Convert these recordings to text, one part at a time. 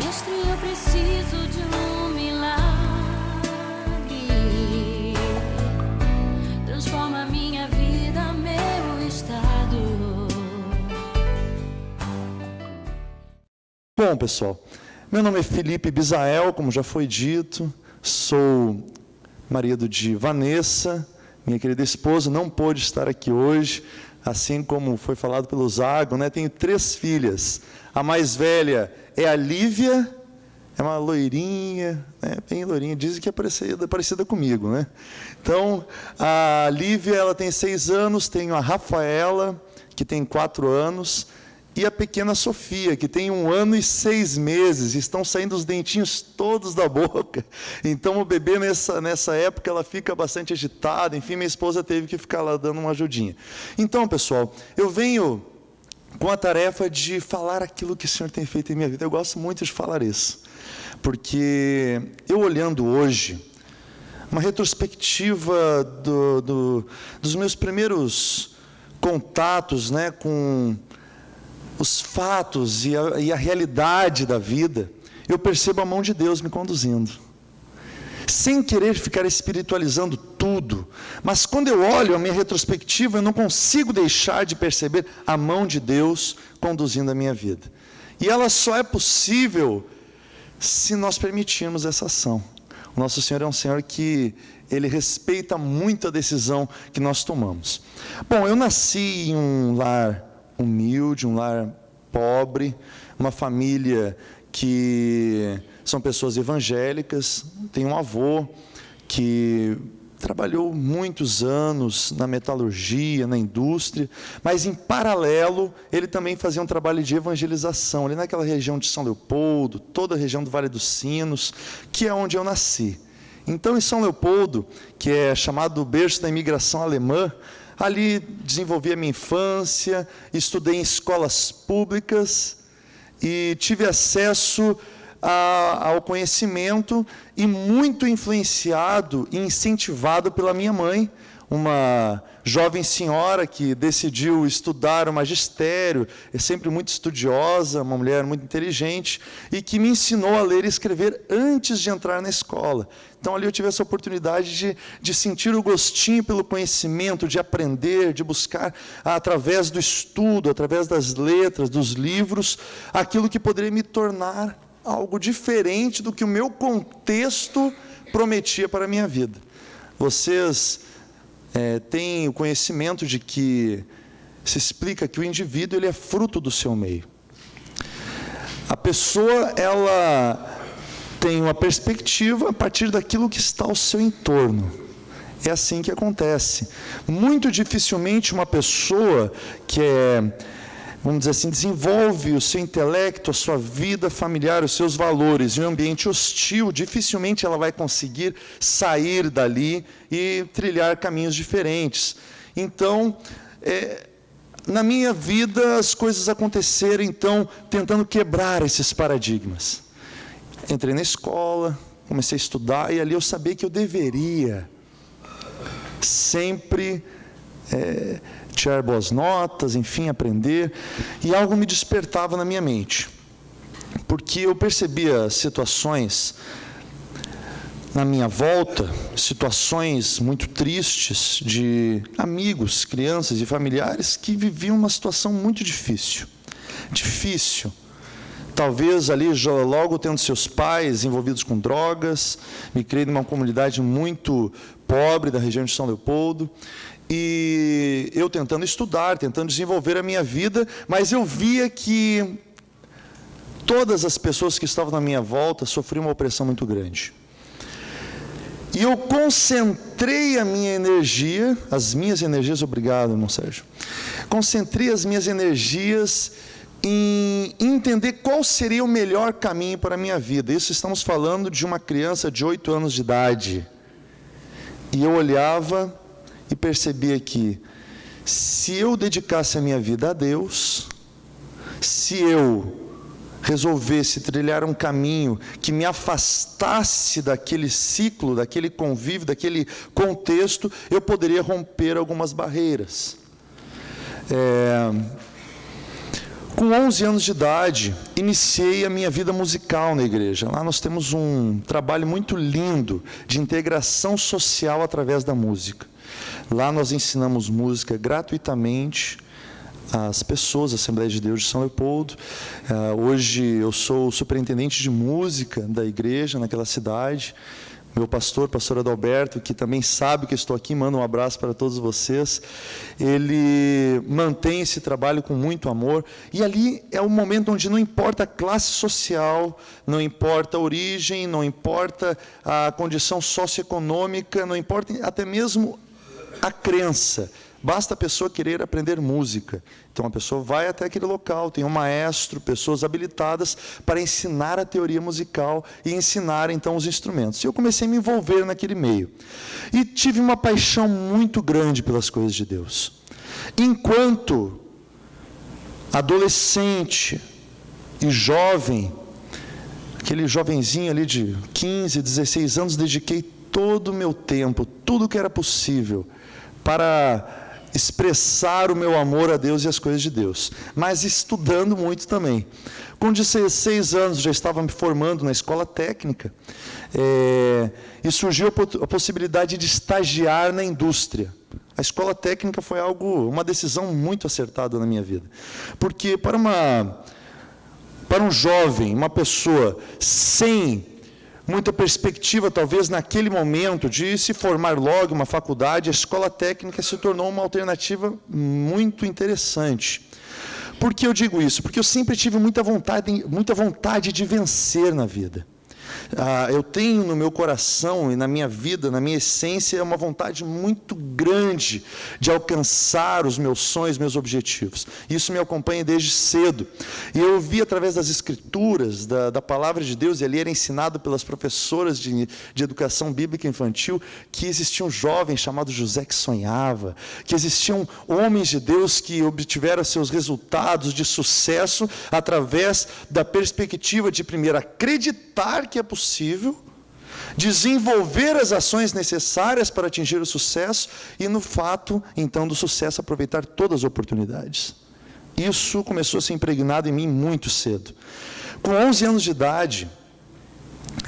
Mestre, eu preciso de um milagre. Transforma minha vida, meu estado. Bom, pessoal, meu nome é Felipe Bisael, como já foi dito, sou marido de Vanessa, minha querida esposa, não pôde estar aqui hoje, assim como foi falado pelo Zago, né? Tenho 3 filhas, a mais velha é a Lívia, é uma loirinha, né? Bem loirinha, dizem que é parecida comigo, né? Então, a Lívia, ela tem 6 anos, tenho a Rafaela, que tem 4 anos, e a pequena Sofia, que tem 1 ano e 6 meses, estão saindo os dentinhos todos da boca. Então, o bebê, nessa época, ela fica bastante agitada. Enfim, minha esposa teve que ficar lá dando uma ajudinha. Então, pessoal, eu venho com a tarefa de falar aquilo que o Senhor tem feito em minha vida. Eu gosto muito de falar isso, porque eu olhando hoje, uma retrospectiva dos meus primeiros contatos, né, com os fatos e a realidade da vida, eu percebo a mão de Deus me conduzindo, sem querer ficar espiritualizando tudo, mas quando eu olho a minha retrospectiva, eu não consigo deixar de perceber a mão de Deus conduzindo a minha vida, e ela só é possível se nós permitirmos essa ação. O nosso Senhor é um Senhor que Ele respeita muito a decisão que nós tomamos. Bom, eu nasci em um lar humilde, um lar pobre, uma família que são pessoas evangélicas. Tenho um avô que trabalhou muitos anos na metalurgia, na indústria, mas em paralelo ele também fazia um trabalho de evangelização, ali naquela região de São Leopoldo, toda a região do Vale dos Sinos, que é onde eu nasci. Então, em São Leopoldo, que é chamado berço da imigração alemã, ali desenvolvi a minha infância, estudei em escolas públicas e tive acesso ao conhecimento, e muito influenciado e incentivado pela minha mãe, uma jovem senhora que decidiu estudar o magistério, é sempre muito estudiosa, uma mulher muito inteligente, e que me ensinou a ler e escrever antes de entrar na escola. Então, ali eu tive essa oportunidade de sentir o gostinho pelo conhecimento, de aprender, de buscar, através do estudo, através das letras, dos livros, aquilo que poderia me tornar algo diferente do que o meu contexto prometia para a minha vida. Vocês têm o conhecimento de que se explica que o indivíduo ele é fruto do seu meio. A pessoa, ela tem uma perspectiva a partir daquilo que está ao seu entorno. É assim que acontece. Muito dificilmente uma pessoa que vamos dizer assim, desenvolve o seu intelecto, a sua vida familiar, os seus valores em um ambiente hostil, dificilmente ela vai conseguir sair dali e trilhar caminhos diferentes. Então, na minha vida, as coisas aconteceram, então, tentando quebrar esses paradigmas. Entrei na escola, comecei a estudar, e ali eu sabia que eu deveria sempre tirar boas notas, enfim, aprender, e algo me despertava na minha mente, porque eu percebia situações na minha volta, situações muito tristes de amigos, crianças e familiares que viviam uma situação muito difícil, talvez ali logo tendo seus pais envolvidos com drogas. Me criei numa comunidade muito pobre da região de São Leopoldo, e eu tentando estudar, tentando desenvolver a minha vida, mas eu via que todas as pessoas que estavam na minha volta sofriam uma opressão muito grande. E eu concentrei a minha energia, as minhas energias, obrigado, irmão Sérgio, concentrei as minhas energias em entender qual seria o melhor caminho para a minha vida. Isso estamos falando de uma criança de 8 anos de idade. E eu olhava e percebia que, se eu dedicasse a minha vida a Deus, se eu resolvesse trilhar um caminho que me afastasse daquele ciclo, daquele convívio, daquele contexto, eu poderia romper algumas barreiras. Com 11 anos de idade, iniciei a minha vida musical na igreja. Lá nós temos um trabalho muito lindo de integração social através da música. Lá nós ensinamos música gratuitamente às pessoas, a Assembleia de Deus de São Leopoldo. Hoje eu sou o superintendente de música da igreja naquela cidade. Meu pastor Adalberto, que também sabe que eu estou aqui, manda um abraço para todos vocês. Ele mantém esse trabalho com muito amor. E ali é o momento onde não importa a classe social, não importa a origem, não importa a condição socioeconômica, não importa até mesmo a crença. Basta a pessoa querer aprender música. Então a pessoa vai até aquele local, tem um maestro, pessoas habilitadas para ensinar a teoria musical e ensinar então os instrumentos. E eu comecei a me envolver naquele meio. E tive uma paixão muito grande pelas coisas de Deus. Enquanto adolescente e jovem, aquele jovenzinho ali de 15, 16 anos, dediquei todo o meu tempo, tudo que era possível, para expressar o meu amor a Deus e as coisas de Deus, mas estudando muito também. Com 16 anos já estava me formando na escola técnica, e surgiu a possibilidade de estagiar na indústria. A escola técnica foi uma decisão muito acertada na minha vida, porque para um jovem, uma pessoa sem muita perspectiva, talvez naquele momento, de se formar logo em uma faculdade, a escola técnica se tornou uma alternativa muito interessante. Por que eu digo isso? Porque eu sempre tive muita vontade de vencer na vida. Eu tenho no meu coração e na minha vida, na minha essência, uma vontade muito grande de alcançar os meus sonhos, meus objetivos. Isso me acompanha desde cedo. E eu vi através das escrituras, da palavra de Deus, e ali era ensinado pelas professoras de educação bíblica infantil, que existia um jovem chamado José que sonhava, que existiam homens de Deus que obtiveram seus resultados de sucesso através da perspectiva de, primeiro, acreditar que é possível, desenvolver as ações necessárias para atingir o sucesso e, no fato, então, do sucesso, aproveitar todas as oportunidades. Isso começou a ser impregnado em mim muito cedo. Com 11 anos de idade,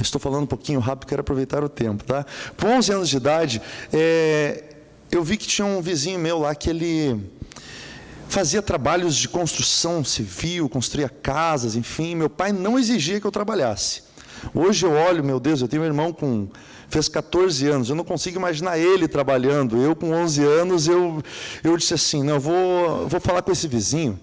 estou falando um pouquinho rápido, quero aproveitar o tempo, tá? Com 11 anos de idade, eu vi que tinha um vizinho meu lá que ele fazia trabalhos de construção civil, construía casas, enfim. Meu pai não exigia que eu trabalhasse. Hoje eu olho, meu Deus, eu tenho um irmão fez 14 anos, eu não consigo imaginar ele trabalhando. Eu com 11 anos, eu disse assim, não, eu vou falar com esse vizinho,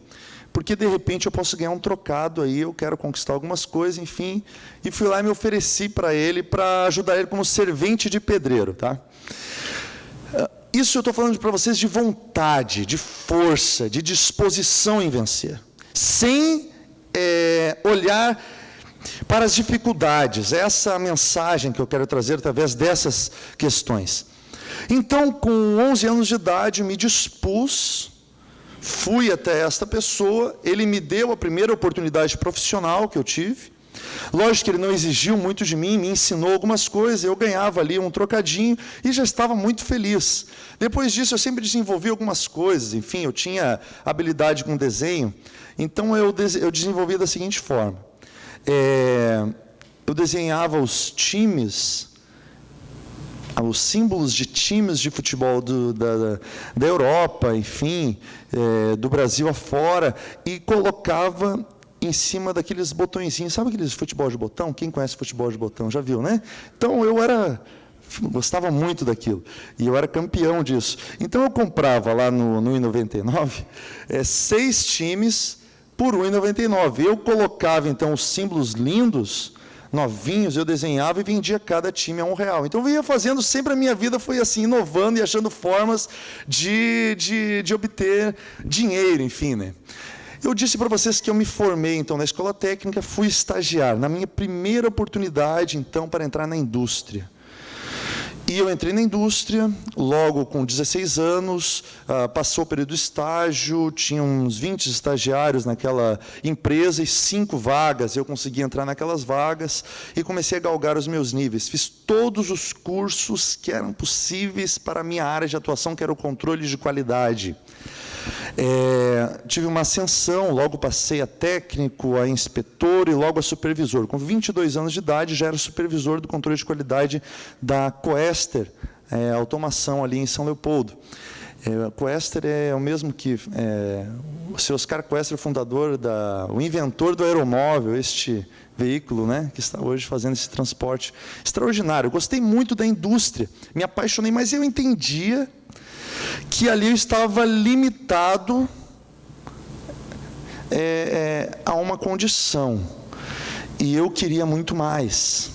porque de repente eu posso ganhar um trocado aí, eu quero conquistar algumas coisas, enfim. E fui lá e me ofereci para ele, para ajudar ele como servente de pedreiro, tá? Isso eu estou falando para vocês de vontade, de força, de disposição em vencer, sem olhar para as dificuldades. Essa é a mensagem que eu quero trazer através dessas questões. Então, com 11 anos de idade, me dispus, fui até esta pessoa, ele me deu a primeira oportunidade profissional que eu tive. Lógico que ele não exigiu muito de mim, me ensinou algumas coisas, eu ganhava ali um trocadinho e já estava muito feliz. Depois disso, eu sempre desenvolvi algumas coisas, enfim, eu tinha habilidade com desenho, então eu desenvolvi da seguinte forma. Eu desenhava os times, os símbolos de times de futebol da Europa, enfim, do Brasil afora, e colocava em cima daqueles botõezinhos. Sabe aqueles futebol de botão? Quem conhece futebol de botão já viu, né? Então eu gostava muito daquilo, e eu era campeão disso. Então eu comprava lá no R$1,99 6 times por R$1,99. Eu colocava então os símbolos lindos, novinhos, eu desenhava e vendia cada time a R$1. Então eu ia fazendo, sempre a minha vida foi assim, inovando e achando formas de obter dinheiro, enfim, né? Eu disse para vocês que eu me formei então na escola técnica, fui estagiar, na minha primeira oportunidade então para entrar na indústria. E eu entrei na indústria, logo com 16 anos, passou o período do estágio, tinha uns 20 estagiários naquela empresa e 5 vagas, eu consegui entrar naquelas vagas e comecei a galgar os meus níveis. Fiz todos os cursos que eram possíveis para a minha área de atuação, que era o controle de qualidade. Tive uma ascensão, logo passei a técnico, a inspetor e logo a supervisor. Com 22 anos de idade, já era supervisor do controle de qualidade da Coester, automação ali em São Leopoldo. A Coester é o mesmo que o seu Oscar Coester, fundador, o inventor do aeromóvel, este veículo, né, que está hoje fazendo esse transporte extraordinário. Eu gostei muito da indústria, me apaixonei, mas eu entendia que ali eu estava limitado a uma condição, e eu queria muito mais.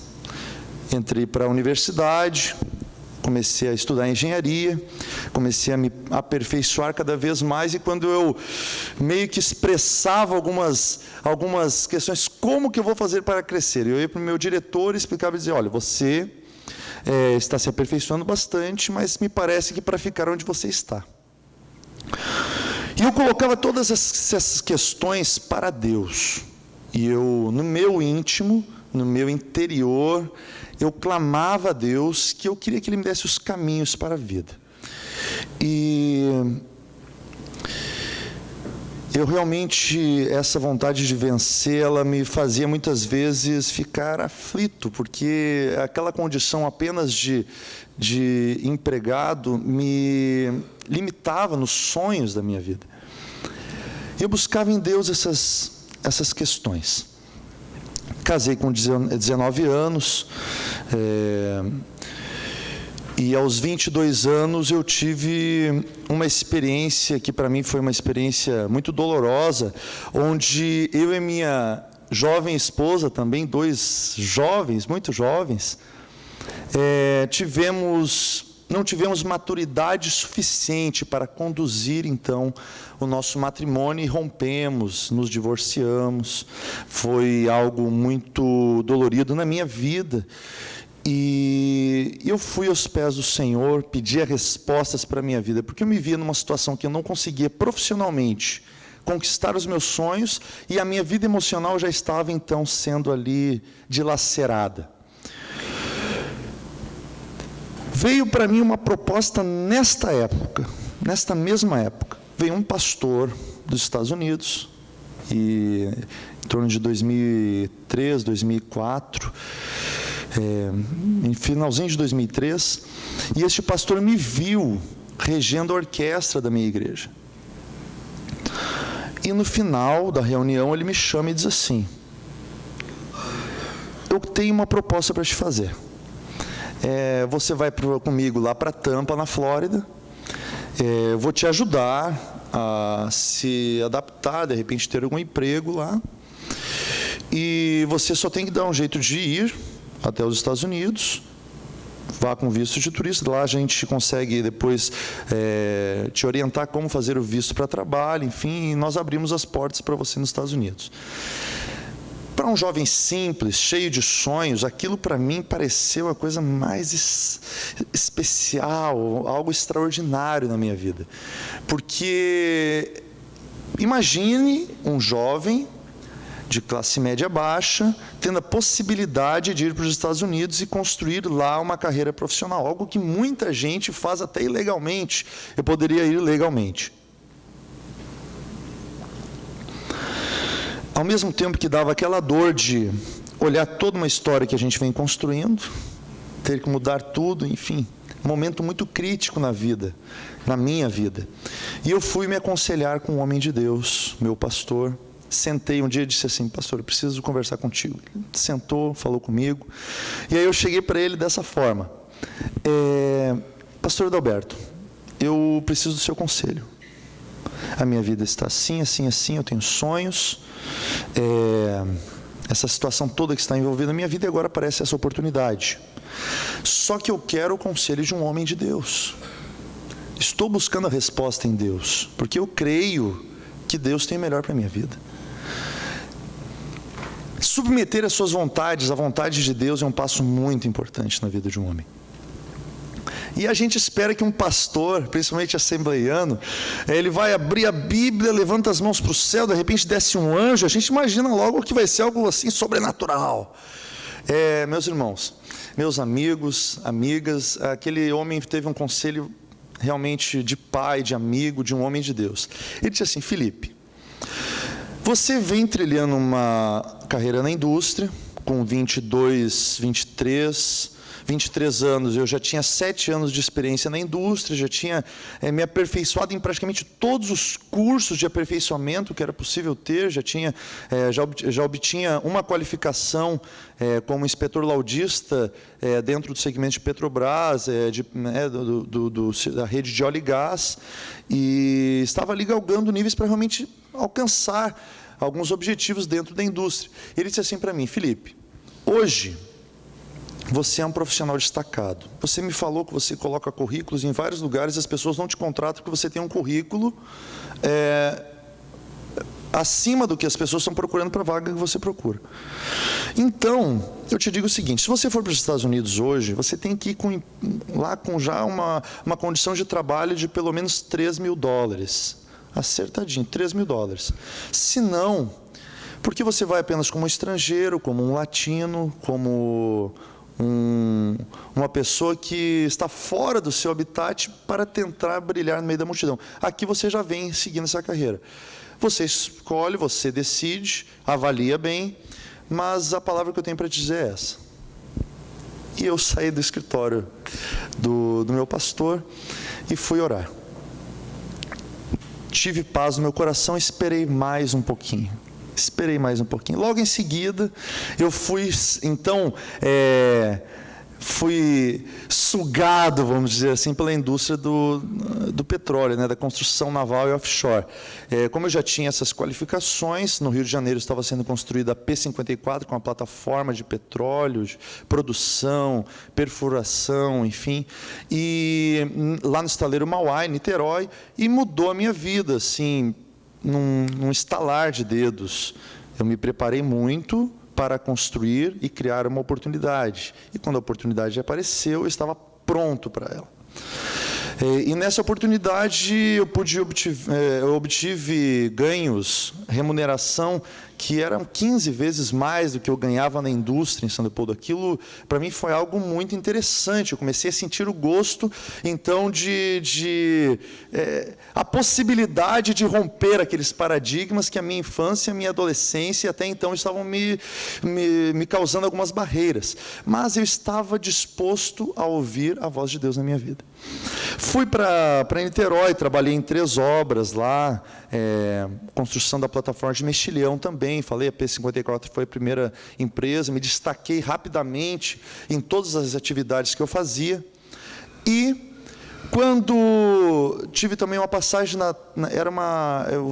Entrei para a universidade, comecei a estudar engenharia, comecei a me aperfeiçoar cada vez mais, e quando eu meio que expressava algumas questões, como que eu vou fazer para crescer? Eu ia para o meu diretor e explicava e dizia, olha, você está se aperfeiçoando bastante, mas me parece que para ficar onde você está. E eu colocava todas essas questões para Deus, e eu, no meu íntimo, no meu interior, eu clamava a Deus que eu queria que Ele me desse os caminhos para a vida. E eu realmente, essa vontade de vencer, ela me fazia muitas vezes ficar aflito, porque aquela condição apenas de empregado me limitava nos sonhos da minha vida. Eu buscava em Deus essas questões. Casei com 19 anos, e aos 22 anos eu tive uma experiência que para mim foi uma experiência muito dolorosa, onde eu e minha jovem esposa, também 2 jovens, muito jovens, não tivemos maturidade suficiente para conduzir, então, o nosso matrimônio, e rompemos, nos divorciamos. Foi algo muito dolorido na minha vida. E eu fui aos pés do Senhor, pedi respostas para a minha vida, porque eu me via numa situação que eu não conseguia profissionalmente conquistar os meus sonhos, e a minha vida emocional já estava, então, sendo ali dilacerada. Veio para mim uma proposta nesta época, nesta mesma época. Veio um pastor dos Estados Unidos, e em torno de 2003, 2004, em finalzinho de 2003, e este pastor me viu regendo a orquestra da minha igreja. E no final da reunião ele me chama e diz assim: eu tenho uma proposta para te fazer. Você vai comigo lá para Tampa, na Flórida. Eu vou te ajudar a se adaptar, de repente ter algum emprego lá. E você só tem que dar um jeito de ir até os Estados Unidos. Vá com visto de turista. Lá a gente consegue depois te orientar como fazer o visto para trabalho. Enfim, e nós abrimos as portas para você nos Estados Unidos. Para um jovem simples, cheio de sonhos, aquilo para mim pareceu a coisa mais especial, algo extraordinário na minha vida. Porque imagine um jovem de classe média baixa tendo a possibilidade de ir para os Estados Unidos e construir lá uma carreira profissional, algo que muita gente faz até ilegalmente. Eu poderia ir legalmente. Ao mesmo tempo que dava aquela dor de olhar toda uma história que a gente vem construindo, ter que mudar tudo, enfim, momento muito crítico na vida, na minha vida. E eu fui me aconselhar com um homem de Deus, meu pastor. Sentei um dia e disse assim: pastor, eu preciso conversar contigo. Ele sentou, falou comigo, e aí eu cheguei para ele dessa forma: pastor Adalberto, eu preciso do seu conselho. A minha vida está assim, assim, assim, eu tenho sonhos, essa situação toda que está envolvida na minha vida, e agora aparece essa oportunidade. Só que eu quero o conselho de um homem de Deus. Estou buscando a resposta em Deus, porque eu creio que Deus tem o melhor para a minha vida. Submeter as suas vontades à vontade de Deus é um passo muito importante na vida de um homem. E a gente espera que um pastor, principalmente assembleiano, ele vai abrir a Bíblia, levanta as mãos para o céu, de repente desce um anjo, a gente imagina logo que vai ser algo assim sobrenatural. Meus irmãos, meus amigos, amigas, aquele homem teve um conselho realmente de pai, de amigo, de um homem de Deus. Ele disse assim: Felipe, você vem trilhando uma carreira na indústria, com 23 anos, eu já tinha 7 anos de experiência na indústria, já tinha me aperfeiçoado em praticamente todos os cursos de aperfeiçoamento que era possível ter, já obtinha uma qualificação como inspetor laudista dentro do segmento de Petrobras, da rede de óleo e gás, e estava ali galgando níveis para realmente alcançar alguns objetivos dentro da indústria. Ele disse assim para mim: Felipe, hoje você é um profissional destacado. Você me falou que você coloca currículos em vários lugares, as pessoas não te contratam porque você tem um currículo acima do que as pessoas estão procurando para a vaga que você procura. Então, eu te digo o seguinte: se você for para os Estados Unidos hoje, você tem que ir lá com já uma condição de trabalho de pelo menos $3.000. Acertadinho, $3.000. Se não, porque você vai apenas como estrangeiro, como um latino, como uma pessoa que está fora do seu habitat para tentar brilhar no meio da multidão. Aqui você já vem seguindo essa carreira. Você escolhe, você decide, avalia bem, mas a palavra que eu tenho para te dizer é essa. E eu saí do escritório do meu pastor e fui orar. Tive paz no meu coração, esperei mais um pouquinho. Logo em seguida, eu fui, então, fui sugado, vamos dizer assim, pela indústria do petróleo, da construção naval e offshore. Como eu já tinha essas qualificações, no Rio de Janeiro estava sendo construída a P-54, com uma plataforma de petróleo, de produção, perfuração, enfim, e lá no estaleiro Mauá, em Niterói, e mudou a minha vida, assim, num estalar de dedos. Eu me preparei muito para construir e criar uma oportunidade. E quando a oportunidade apareceu, eu estava pronto para ela. E nessa oportunidade eu obtive ganhos, remuneração, que eram 15 vezes mais do que eu ganhava na indústria em São Leopoldo. Aquilo, para mim, foi algo muito interessante. Eu comecei a sentir o gosto, então, a possibilidade de romper aqueles paradigmas que a minha infância, a minha adolescência, até então, estavam me causando algumas barreiras. Mas eu estava disposto a ouvir a voz de Deus na minha vida. Fui para Niterói, trabalhei em 3 obras lá, construção da plataforma de Mexilhão também, falei, a P-54 foi a primeira empresa, me destaquei rapidamente em todas as atividades que eu fazia. E quando tive também uma passagem,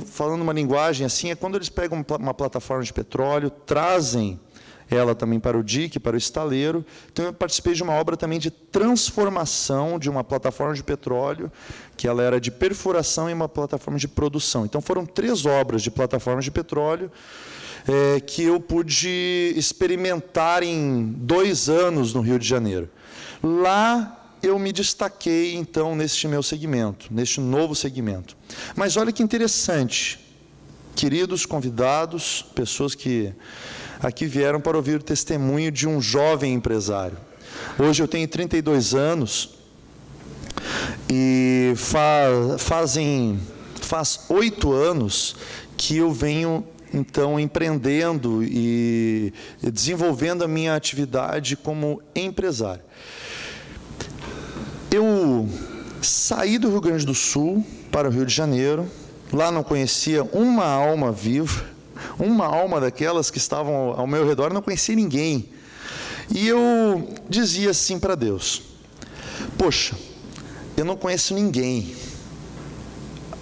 falando uma linguagem assim, quando eles pegam uma plataforma de petróleo, trazem ela também para o dique, para o estaleiro. Então, eu participei de uma obra também de transformação de uma plataforma de petróleo, que ela era de perfuração em uma plataforma de produção. Então, foram 3 obras de plataformas de petróleo que eu pude experimentar em 2 anos no Rio de Janeiro. Lá, eu me destaquei, então, neste meu segmento, neste novo segmento. Mas olha que interessante, queridos convidados, pessoas que aqui vieram para ouvir o testemunho de um jovem empresário. Hoje eu tenho 32 anos e faz 8 anos que eu venho, então, empreendendo e desenvolvendo a minha atividade como empresário. Eu saí do Rio Grande do Sul para o Rio de Janeiro. Lá não conhecia uma alma viva, uma alma daquelas que estavam ao meu redor, não conhecia ninguém. E eu dizia assim para Deus: poxa, eu não conheço ninguém,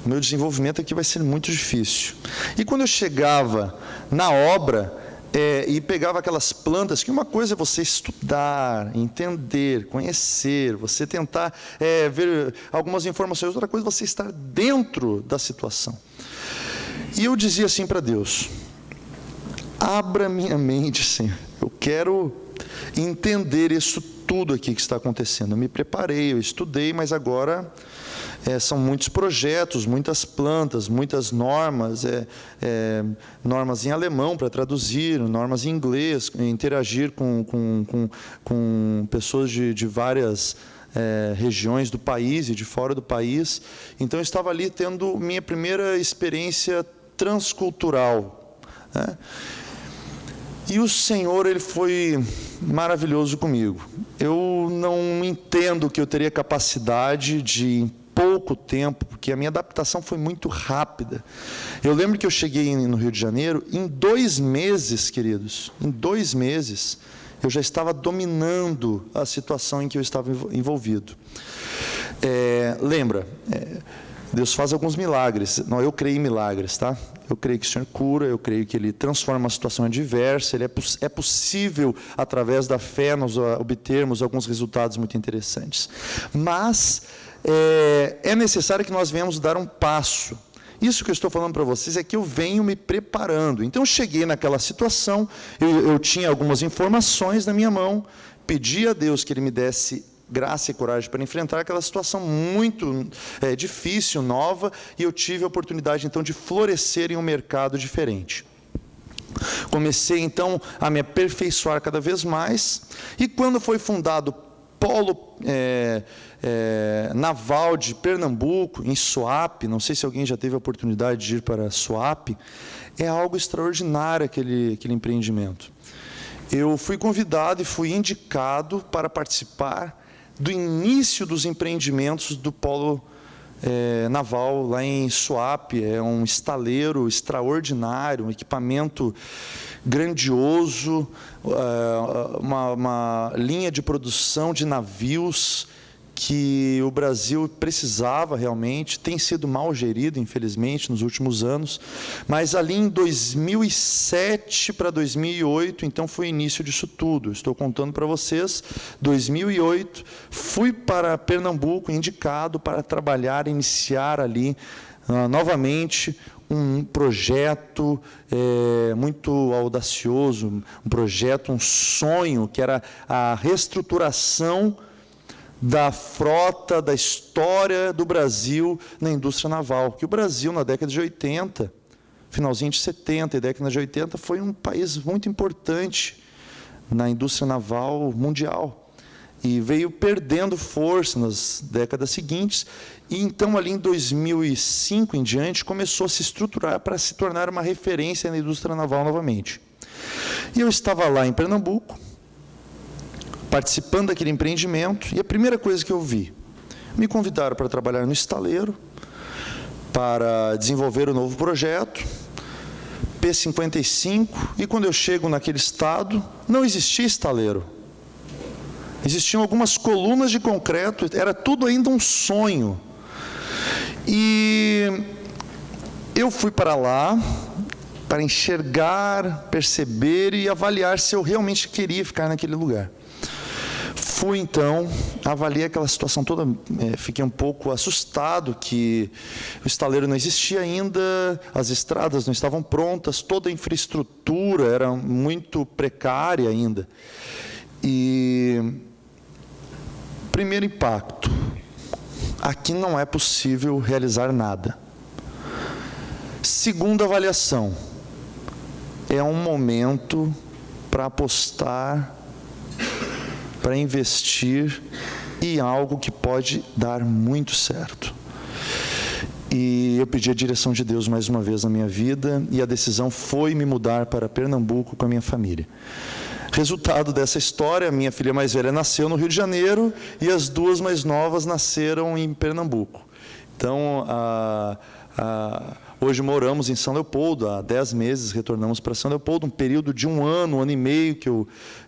o meu desenvolvimento aqui vai ser muito difícil. E quando eu chegava na obra e pegava aquelas plantas, que uma coisa é você estudar, entender, conhecer, você tentar ver algumas informações, outra coisa é você estar dentro da situação. E eu dizia assim para Deus: abra minha mente, Senhor, eu quero entender isso tudo aqui que está acontecendo. Eu me preparei, eu estudei, mas agora são muitos projetos, muitas plantas, muitas normas, normas em alemão para traduzir, normas em inglês, interagir com pessoas de várias regiões do país e de fora do país. Então, eu estava ali tendo minha primeira experiência transcultural, né? E o Senhor, Ele foi maravilhoso comigo. Eu não entendo que eu teria capacidade de, em pouco tempo, porque a minha adaptação foi muito rápida. Eu lembro que eu cheguei no Rio de Janeiro, em 2 meses, queridos, em 2 meses, eu já estava dominando a situação em que eu estava envolvido. Lembra, Deus faz alguns milagres. Não, eu creio em milagres, tá? Eu creio que o Senhor cura, eu creio que Ele transforma uma situação adversa. É possível, através da fé, nós obtermos alguns resultados muito interessantes. Mas é necessário que nós venhamos dar um passo. Isso que eu estou falando para vocês é que eu venho me preparando. Então, eu cheguei naquela situação, eu tinha algumas informações na minha mão, pedi a Deus que Ele me desse graça e coragem para enfrentar aquela situação muito difícil, nova, e eu tive a oportunidade, então, de florescer em um mercado diferente. Comecei, então, a me aperfeiçoar cada vez mais, e quando foi fundado o Polo Naval de Pernambuco, em Suape, não sei se alguém já teve a oportunidade de ir para Suape, é algo extraordinário aquele empreendimento. Eu fui convidado e fui indicado para participar do início dos empreendimentos do Polo Naval, lá em Suape. É um estaleiro extraordinário, um equipamento grandioso, uma linha de produção de navios que o Brasil precisava realmente, tem sido mal gerido, infelizmente, nos últimos anos, mas ali em 2007 para 2008, então foi o início disso tudo. Estou contando para vocês, 2008, fui para Pernambuco, indicado para trabalhar, iniciar ali, novamente, um projeto muito audacioso, um projeto, um sonho, que era a reestruturação da frota, da história do Brasil na indústria naval. Que o Brasil, na década de 80, finalzinho de 70 e década de 80, foi um país muito importante na indústria naval mundial. E veio perdendo força nas décadas seguintes, e então, ali em 2005 em diante, começou a se estruturar para se tornar uma referência na indústria naval novamente. E eu estava lá em Pernambuco, participando daquele empreendimento, e a primeira coisa que eu vi, me convidaram para trabalhar no estaleiro, para desenvolver o novo projeto, P55, e quando eu chego naquele estado, não existia estaleiro. Existiam algumas colunas de concreto, era tudo ainda um sonho. E eu fui para lá, para enxergar, perceber e avaliar se eu realmente queria ficar naquele lugar. Fui, então, avaliei aquela situação toda, fiquei um pouco assustado que o estaleiro não existia ainda, as estradas não estavam prontas, toda a infraestrutura era muito precária ainda. E, primeiro impacto, aqui não é possível realizar nada. Segunda avaliação, é um momento para apostar, para investir em algo que pode dar muito certo. E eu pedi a direção de Deus mais uma vez na minha vida, e a decisão foi me mudar para Pernambuco com a minha família. Resultado dessa história, a minha filha mais velha nasceu no Rio de Janeiro, e as 2 mais novas nasceram em Pernambuco. Então, hoje moramos em São Leopoldo, há 10 meses retornamos para São Leopoldo, um período de 1 ano, 1 ano e meio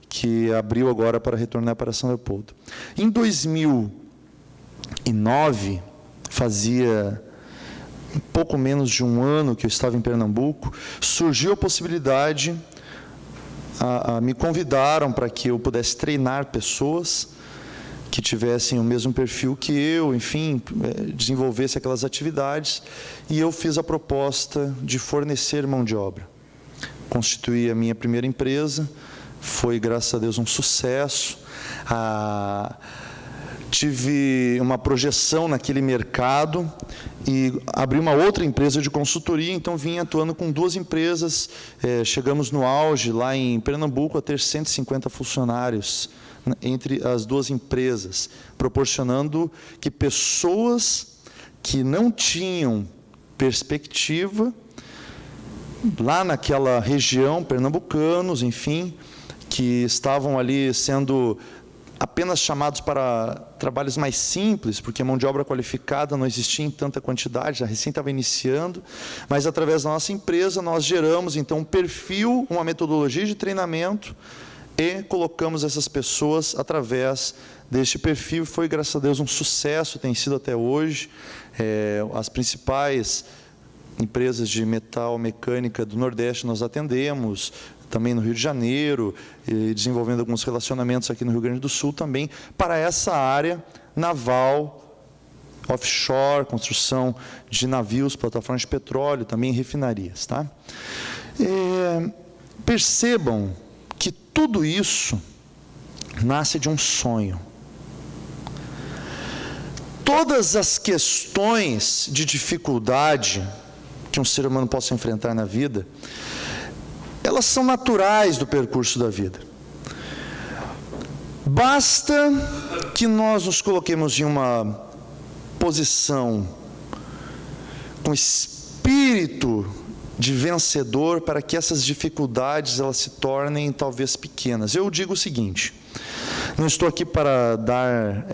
que abriu agora para retornar para São Leopoldo. Em 2009, fazia um pouco menos de 1 ano que eu estava em Pernambuco, surgiu a possibilidade, me convidaram para que eu pudesse treinar pessoas que tivessem o mesmo perfil que eu, enfim, desenvolvesse aquelas atividades, e eu fiz a proposta de fornecer mão de obra. Constituí a minha primeira empresa, foi, graças a Deus, um sucesso. Tive uma projeção naquele mercado e abri uma outra empresa de consultoria, então vim atuando com 2 empresas. Chegamos no auge, lá em Pernambuco, a ter 150 funcionários entre as duas empresas, proporcionando que pessoas que não tinham perspectiva, lá naquela região, pernambucanos, enfim, que estavam ali sendo apenas chamados para trabalhos mais simples, porque a mão de obra qualificada não existia em tanta quantidade, já recém estava iniciando, mas através da nossa empresa nós geramos então um perfil, uma metodologia de treinamento e colocamos essas pessoas através deste perfil. Foi, graças a Deus, um sucesso, tem sido até hoje. As principais empresas de metal mecânica do Nordeste nós atendemos, também no Rio de Janeiro, e desenvolvendo alguns relacionamentos aqui no Rio Grande do Sul também, para essa área naval, offshore, construção de navios, plataformas de petróleo, também refinarias. Tá? Percebam que tudo isso nasce de um sonho. Todas as questões de dificuldade que um ser humano possa enfrentar na vida, elas são naturais do percurso da vida. Basta que nós nos coloquemos em uma posição com espírito de vencedor para que essas dificuldades elas se tornem talvez pequenas. Eu digo o seguinte, não estou aqui para dar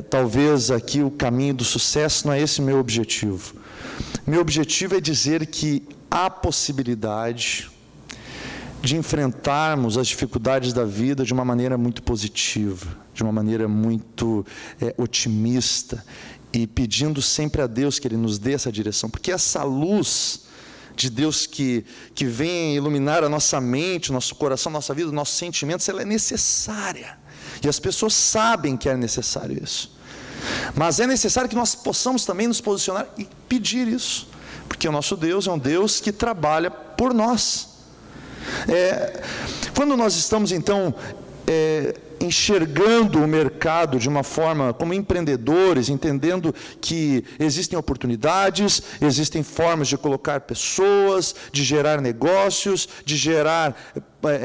talvez aqui o caminho do sucesso, não é esse o meu objetivo. Meu objetivo é dizer que há possibilidade de enfrentarmos as dificuldades da vida de uma maneira muito positiva, de uma maneira muito otimista, e pedindo sempre a Deus que Ele nos dê essa direção, porque essa luz de Deus que vem iluminar a nossa mente, o nosso coração, a nossa vida, os nossos sentimentos, ela é necessária, e as pessoas sabem que é necessário isso, mas é necessário que nós possamos também nos posicionar e pedir isso, porque o nosso Deus é um Deus que trabalha por nós. Quando nós estamos então enxergando o mercado de uma forma como empreendedores, entendendo que existem oportunidades, existem formas de colocar pessoas, de gerar negócios, de gerar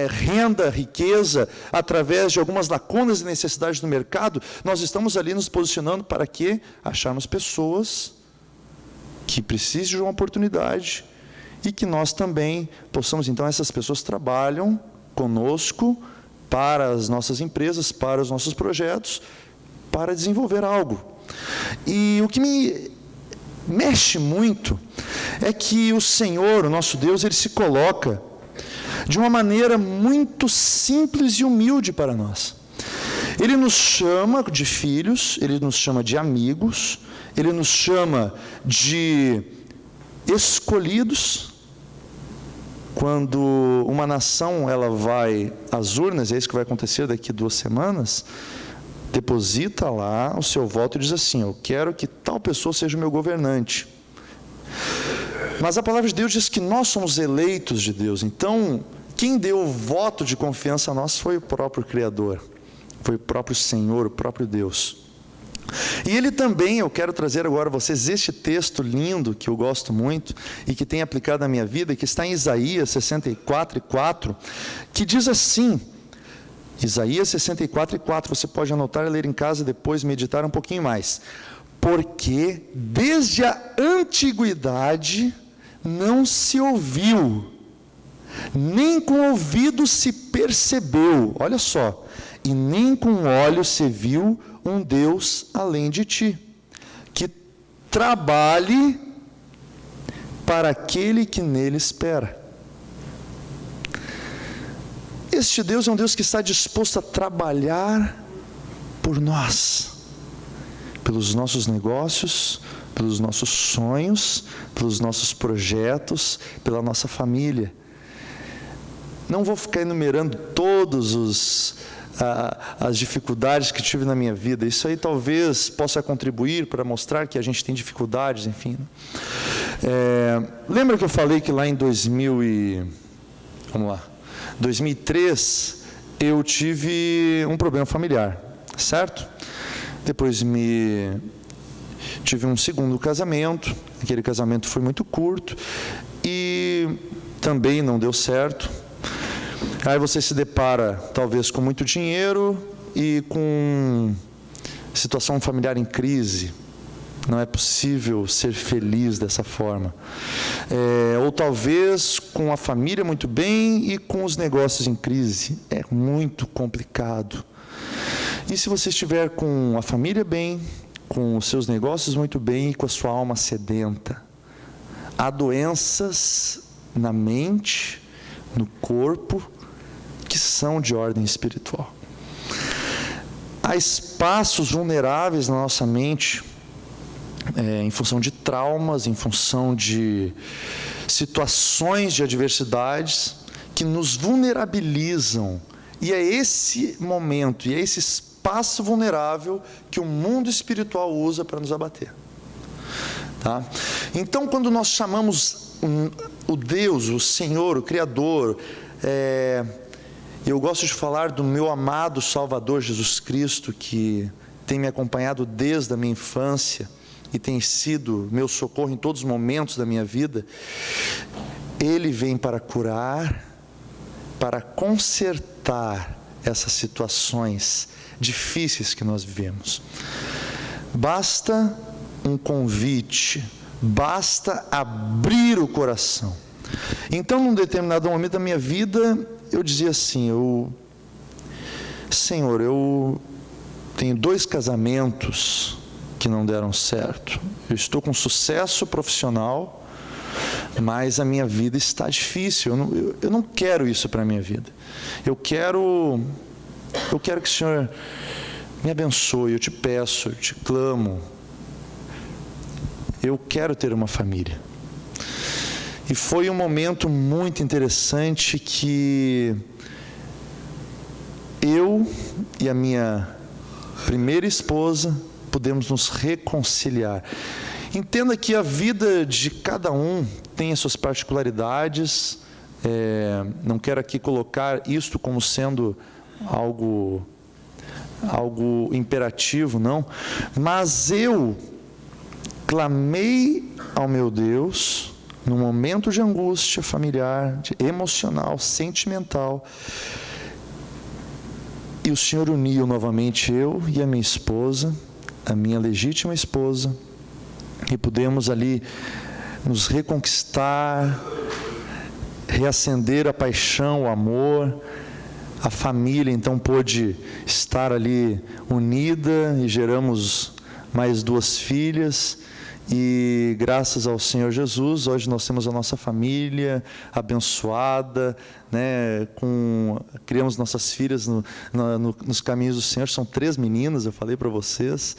renda, riqueza, através de algumas lacunas e necessidades do mercado, nós estamos ali nos posicionando para que acharmos pessoas que precisem de uma oportunidade e que nós também possamos, então, essas pessoas trabalham conosco para as nossas empresas, para os nossos projetos, para desenvolver algo. E o que me mexe muito é que o Senhor, o nosso Deus, Ele se coloca de uma maneira muito simples e humilde para nós. Ele nos chama de filhos, Ele nos chama de amigos, Ele nos chama de escolhidos. Quando uma nação ela vai às urnas, é isso que vai acontecer daqui 2 semanas, deposita lá o seu voto e diz assim: eu quero que tal pessoa seja o meu governante. Mas a palavra de Deus diz que nós somos eleitos de Deus. Então, quem deu o voto de confiança a nós foi o próprio Criador, foi o próprio Senhor, o próprio Deus. E Ele também, eu quero trazer agora a vocês este texto lindo, que eu gosto muito, e que tem aplicado na minha vida, que está em Isaías 64:4, que diz assim, Isaías 64:4, você pode anotar e ler em casa e depois meditar um pouquinho mais. Porque desde a antiguidade não se ouviu, nem com ouvido se percebeu, olha só, e nem com olhos se viu um Deus além de ti, que trabalhe para aquele que nele espera. Este Deus é um Deus que está disposto a trabalhar por nós, pelos nossos negócios, pelos nossos sonhos, pelos nossos projetos, pela nossa família. Não vou ficar enumerando todos as dificuldades que tive na minha vida. Isso aí talvez possa contribuir para mostrar que a gente tem dificuldades, enfim. Lembra que eu falei que lá em 2003, eu tive um problema familiar, certo? Depois tive um segundo casamento, aquele casamento foi muito curto e também não deu certo. Aí você se depara, talvez, com muito dinheiro e com situação familiar em crise. Não é possível ser feliz dessa forma. Ou talvez com a família muito bem e com os negócios em crise. É muito complicado. E se você estiver com a família bem, com os seus negócios muito bem e com a sua alma sedenta? Há doenças na mente, no corpo, que são de ordem espiritual. Há espaços vulneráveis na nossa mente, em função de traumas, em função de situações de adversidades, que nos vulnerabilizam. E é esse momento, e é esse espaço vulnerável que o mundo espiritual usa para nos abater. Tá? Então, quando nós chamamos o Deus, o Senhor, o Criador, eu gosto de falar do meu amado Salvador Jesus Cristo, que tem me acompanhado desde a minha infância e tem sido meu socorro em todos os momentos da minha vida. Ele vem para curar, para consertar essas situações difíceis que nós vivemos. Basta um convite, basta abrir o coração. Então, num determinado momento da minha vida, eu dizia assim: Senhor, eu tenho 2 casamentos que não deram certo. Eu estou com sucesso profissional, mas a minha vida está difícil. Eu não quero isso para a minha vida. Eu quero que o Senhor me abençoe. Eu te peço, eu te clamo. Eu quero ter uma família. E foi um momento muito interessante que eu e a minha primeira esposa pudemos nos reconciliar. Entenda que a vida de cada um tem as suas particularidades. Não quero aqui colocar isto como sendo algo imperativo, não. Mas eu clamei ao meu Deus num momento de angústia familiar, emocional, sentimental, e o Senhor uniu novamente eu e a minha esposa, a minha legítima esposa, e pudemos ali nos reconquistar, reacender a paixão, o amor. A família então pôde estar ali unida e geramos mais 2 filhas. E graças ao Senhor Jesus, hoje nós temos a nossa família abençoada, né? Criamos nossas filhas nos caminhos do Senhor. São 3 meninas, eu falei para vocês,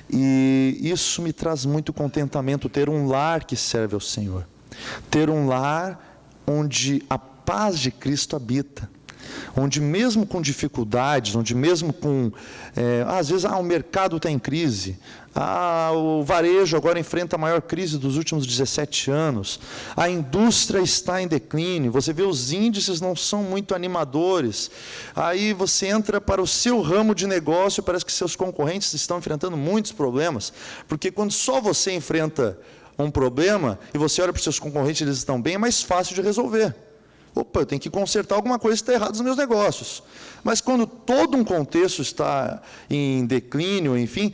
e isso me traz muito contentamento, ter um lar que serve ao Senhor, ter um lar onde a paz de Cristo habita, onde mesmo com dificuldades, onde mesmo com, às vezes, o mercado está em crise, o varejo agora enfrenta a maior crise dos últimos 17 anos, a indústria está em declínio, você vê os índices não são muito animadores, aí você entra para o seu ramo de negócio, parece que seus concorrentes estão enfrentando muitos problemas, porque quando só você enfrenta um problema, e você olha para os seus concorrentes, eles estão bem, é mais fácil de resolver. Opa, eu tenho que consertar alguma coisa que está errada nos meus negócios. Mas quando todo um contexto está em declínio, enfim,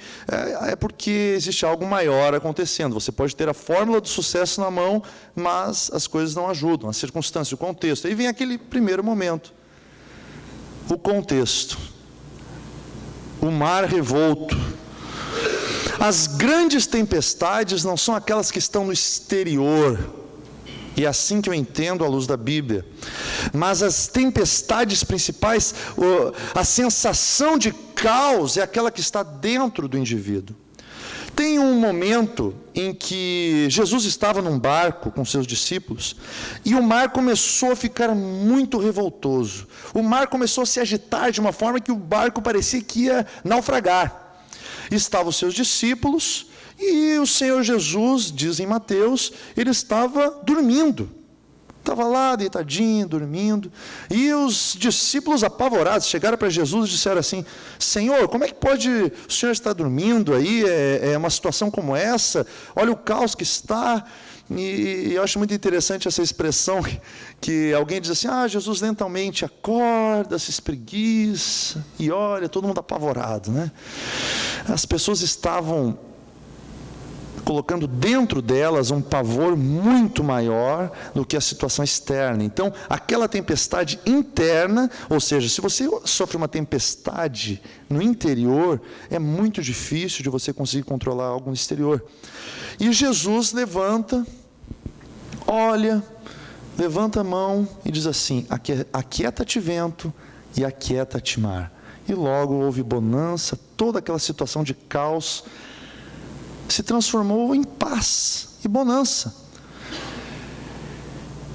é porque existe algo maior acontecendo. Você pode ter a fórmula do sucesso na mão, mas as coisas não ajudam, as circunstâncias, o contexto. Aí vem aquele primeiro momento. O contexto. O mar revolto. As grandes tempestades não são aquelas que estão no exterior, e é assim que eu entendo à luz da Bíblia. Mas as tempestades principais, a sensação de caos é aquela que está dentro do indivíduo. Tem um momento em que Jesus estava num barco com seus discípulos e o mar começou a ficar muito revoltoso. O mar começou a se agitar de uma forma que o barco parecia que ia naufragar. Estavam os seus discípulos e o Senhor Jesus, diz em Mateus, ele estava dormindo. Estava lá, deitadinho, dormindo. E os discípulos apavorados chegaram para Jesus e disseram assim: Senhor, como é que pode o Senhor estar dormindo aí? É uma situação como essa? Olha o caos que está. E eu acho muito interessante essa expressão que alguém diz assim: Jesus lentamente acorda, se espreguiça e olha, todo mundo apavorado, né? As pessoas estavam colocando dentro delas um pavor muito maior do que a situação externa. Então, aquela tempestade interna, ou seja, se você sofre uma tempestade no interior, é muito difícil de você conseguir controlar algo no exterior. E Jesus levanta, olha, levanta a mão e diz assim: aquieta-te vento e aquieta-te mar. E logo houve bonança, toda aquela situação de caos se transformou em paz e bonança.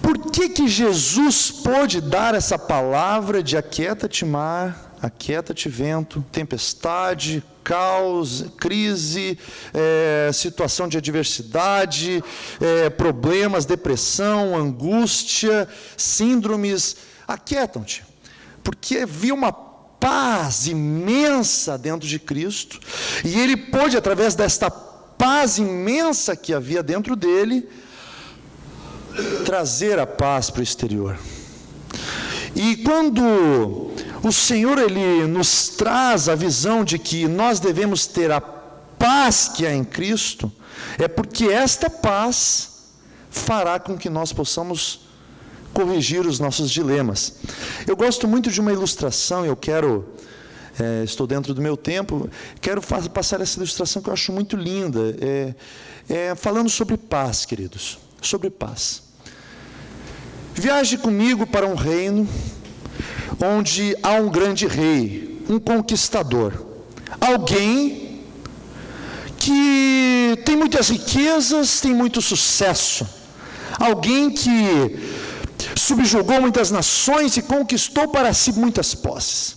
Por que Jesus pôde dar essa palavra de aquieta-te mar, aquieta-te vento, tempestade, caos, crise, situação de adversidade, problemas, depressão, angústia, síndromes? Aquietam-te, porque havia uma paz imensa dentro de Cristo, e Ele pôde, através desta paz imensa que havia dentro dele, trazer a paz para o exterior. E quando o Senhor Ele nos traz a visão de que nós devemos ter a paz que há em Cristo, é porque esta paz fará com que nós possamos corrigir os nossos dilemas. Eu gosto muito de uma ilustração, estou dentro do meu tempo, quero passar essa ilustração que eu acho muito linda, falando sobre paz, queridos, sobre paz. Viaje comigo para um reino onde há um grande rei, um conquistador, alguém que tem muitas riquezas, tem muito sucesso, alguém que subjugou muitas nações e conquistou para si muitas posses.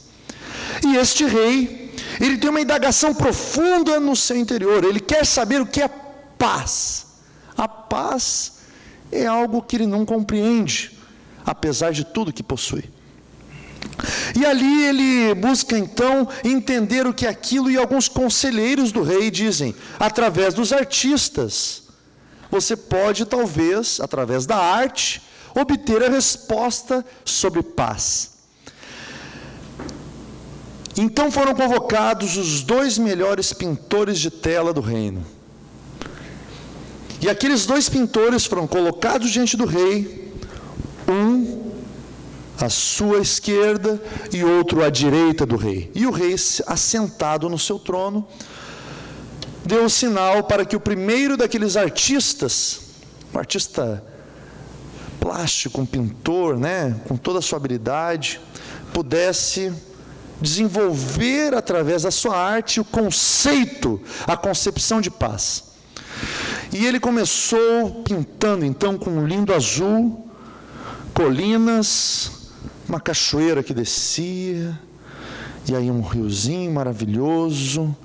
E este rei, ele tem uma indagação profunda no seu interior, ele quer saber o que é paz. A paz é algo que ele não compreende, apesar de tudo que possui. E ali ele busca então entender o que é aquilo, e alguns conselheiros do rei dizem: através dos artistas, você pode talvez, através da arte, obter a resposta sobre paz. Então foram convocados os 2 melhores pintores de tela do reino. E aqueles 2 pintores foram colocados diante do rei, um à sua esquerda e outro à direita do rei. E o rei, assentado no seu trono, deu o sinal para que o primeiro daqueles artistas, um artista plástico, um pintor, com toda a sua habilidade, pudesse desenvolver através da sua arte o conceito, a concepção de paz. E ele começou pintando então com um lindo azul, colinas, uma cachoeira que descia, e aí um riozinho maravilhoso.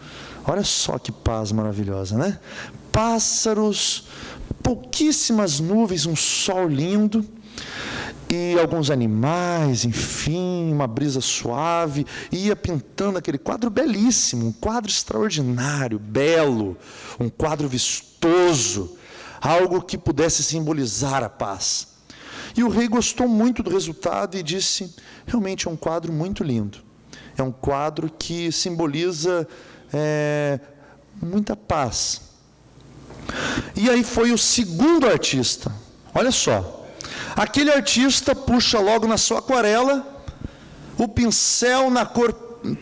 Olha só que paz maravilhosa, Pássaros, pouquíssimas nuvens, um sol lindo, e alguns animais, enfim, uma brisa suave, ia pintando aquele quadro belíssimo, um quadro extraordinário, belo, um quadro vistoso, algo que pudesse simbolizar a paz. E o rei gostou muito do resultado e disse: realmente é um quadro muito lindo, é um quadro que simboliza muita paz. E aí foi o segundo artista, olha só. Aquele artista puxa logo na sua aquarela o pincel na cor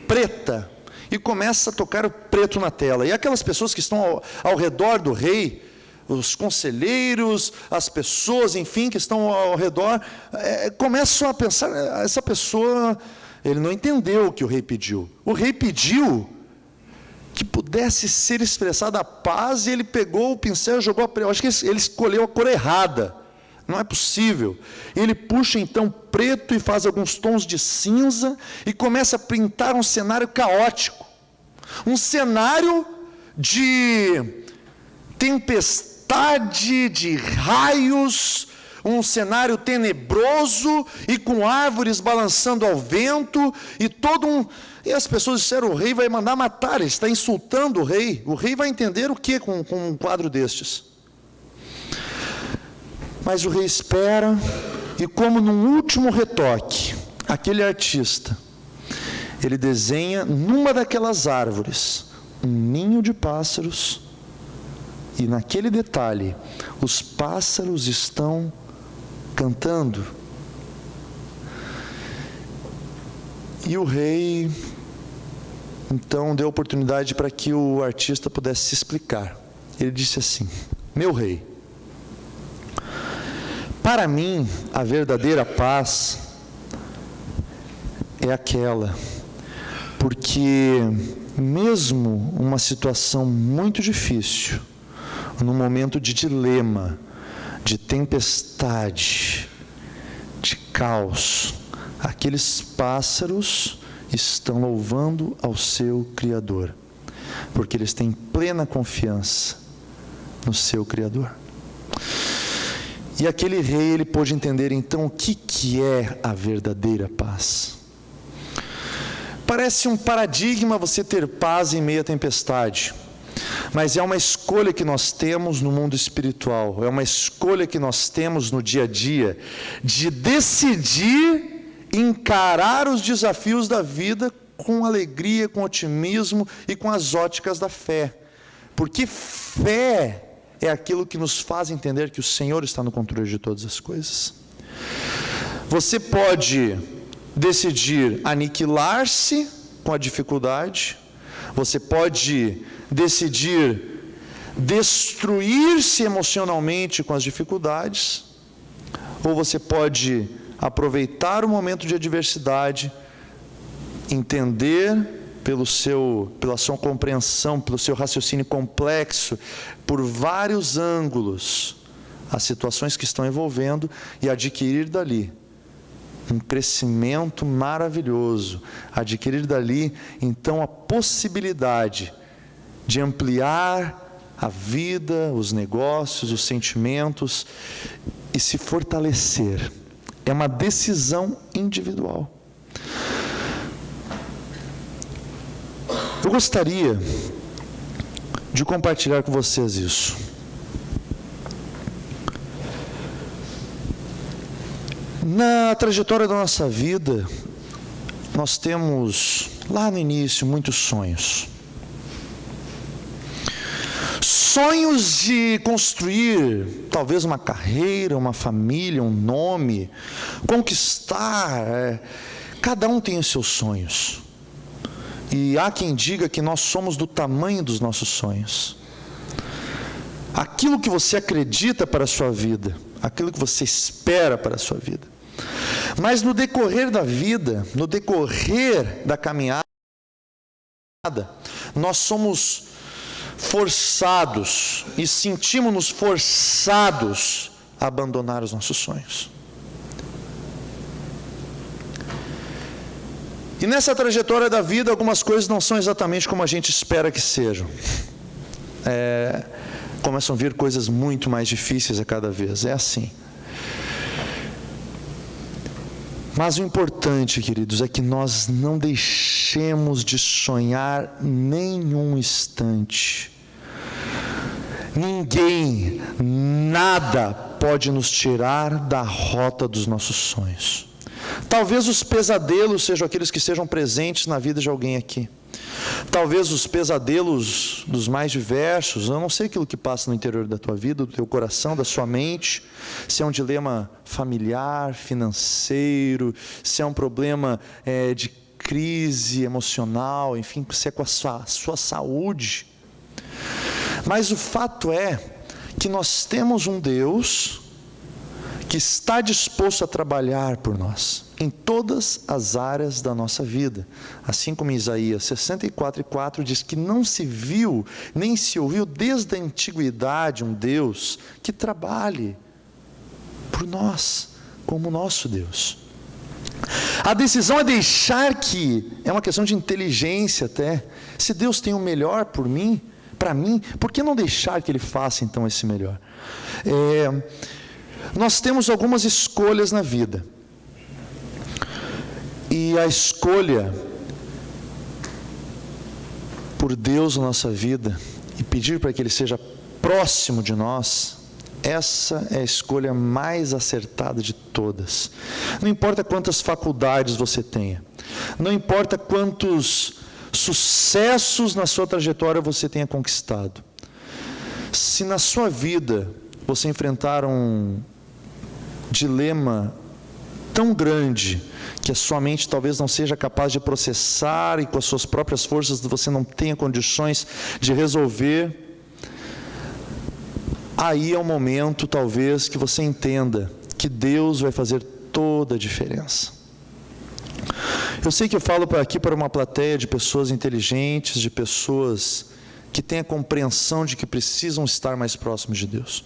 preta e começa a tocar o preto na tela. E aquelas pessoas que estão ao redor do rei, os conselheiros, as pessoas, enfim, que estão ao redor, começam a pensar: essa pessoa, ele não entendeu o que o rei pediu. O rei pediu que pudesse ser expressada a paz, e ele pegou o pincel e jogou a preta. Eu acho que ele escolheu a cor errada. Não é possível. Ele puxa então preto e faz alguns tons de cinza e começa a pintar um cenário caótico, um cenário de tempestade, de raios, um cenário tenebroso e com árvores balançando ao vento e as pessoas disseram: o rei vai mandar matar, ele está insultando o rei vai entender o que com um quadro destes? Mas o rei espera, e como num último retoque, aquele artista, ele desenha numa daquelas árvores um ninho de pássaros, e naquele detalhe, os pássaros estão cantando. E o rei, então, deu oportunidade para que o artista pudesse se explicar. Ele disse assim: meu rei, para mim, a verdadeira paz é aquela, porque mesmo uma situação muito difícil, num momento de dilema, de tempestade, de caos, aqueles pássaros estão louvando ao seu Criador, porque eles têm plena confiança no seu Criador. E aquele rei, ele pôde entender então o que é a verdadeira paz. Parece um paradigma você ter paz em meio à tempestade, mas é uma escolha que nós temos no mundo espiritual, é uma escolha que nós temos no dia a dia, de decidir encarar os desafios da vida com alegria, com otimismo e com as óticas da fé, porque fé é aquilo que nos faz entender que o Senhor está no controle de todas as coisas. Você pode decidir aniquilar-se com a dificuldade, você pode decidir destruir-se emocionalmente com as dificuldades, ou você pode aproveitar o momento de adversidade, entender pela sua compreensão, pelo seu raciocínio complexo, por vários ângulos, as situações que estão envolvendo, e adquirir dali um crescimento maravilhoso, adquirir dali então a possibilidade de ampliar a vida, os negócios, os sentimentos, e se fortalecer. É uma decisão individual. Eu gostaria de compartilhar com vocês isso. Na trajetória da nossa vida, nós temos, lá no início, muitos sonhos. Sonhos de construir, talvez, uma carreira, uma família, um nome, conquistar. Cada um tem os seus sonhos. E há quem diga que nós somos do tamanho dos nossos sonhos. Aquilo que você acredita para a sua vida, aquilo que você espera para a sua vida. Mas no decorrer da vida, no decorrer da caminhada, nós somos forçados e sentimos-nos forçados a abandonar os nossos sonhos. E nessa trajetória da vida, algumas coisas não são exatamente como a gente espera que sejam. Começam a vir coisas muito mais difíceis a cada vez, é assim. Mas o importante, queridos, é que nós não deixemos de sonhar nenhum instante. Ninguém, nada pode nos tirar da rota dos nossos sonhos. Talvez os pesadelos sejam aqueles que sejam presentes na vida de alguém aqui. Talvez os pesadelos dos mais diversos, eu não sei aquilo que passa no interior da tua vida, do teu coração, da sua mente, se é um dilema familiar, financeiro, se é um problema de crise emocional, enfim, se é com a sua saúde. Mas o fato é que nós temos um Deus que está disposto a trabalhar por nós, em todas as áreas da nossa vida. Assim como em Isaías 64:4 diz que não se viu, nem se ouviu desde a antiguidade um Deus que trabalhe por nós, como nosso Deus. A decisão é deixar que, é uma questão de inteligência até, se Deus tem o melhor por mim, para mim, por que não deixar que Ele faça então esse melhor? Nós temos algumas escolhas na vida, e a escolha por Deus na nossa vida, e pedir para que Ele seja próximo de nós, essa é a escolha mais acertada de todas. Não importa quantas faculdades você tenha, não importa quantos sucessos na sua trajetória você tenha conquistado, se na sua vida você enfrentar um dilema tão grande que a sua mente talvez não seja capaz de processar e com as suas próprias forças você não tenha condições de resolver, aí é o momento talvez que você entenda que Deus vai fazer toda a diferença. Eu sei que eu falo aqui para uma plateia de pessoas inteligentes, de pessoas que têm a compreensão de que precisam estar mais próximos de Deus.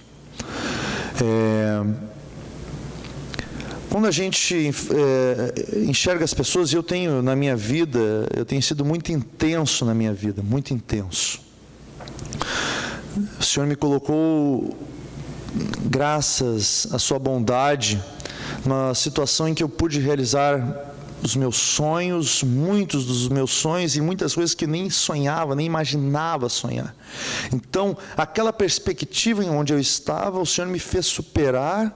Quando a gente enxerga as pessoas, eu tenho na minha vida, eu tenho sido muito intenso na minha vida, muito intenso. O Senhor me colocou, graças à sua bondade, numa situação em que eu pude realizar os meus sonhos, muitos dos meus sonhos e muitas coisas que nem sonhava, nem imaginava sonhar. Então, aquela perspectiva em onde eu estava, o Senhor me fez superar,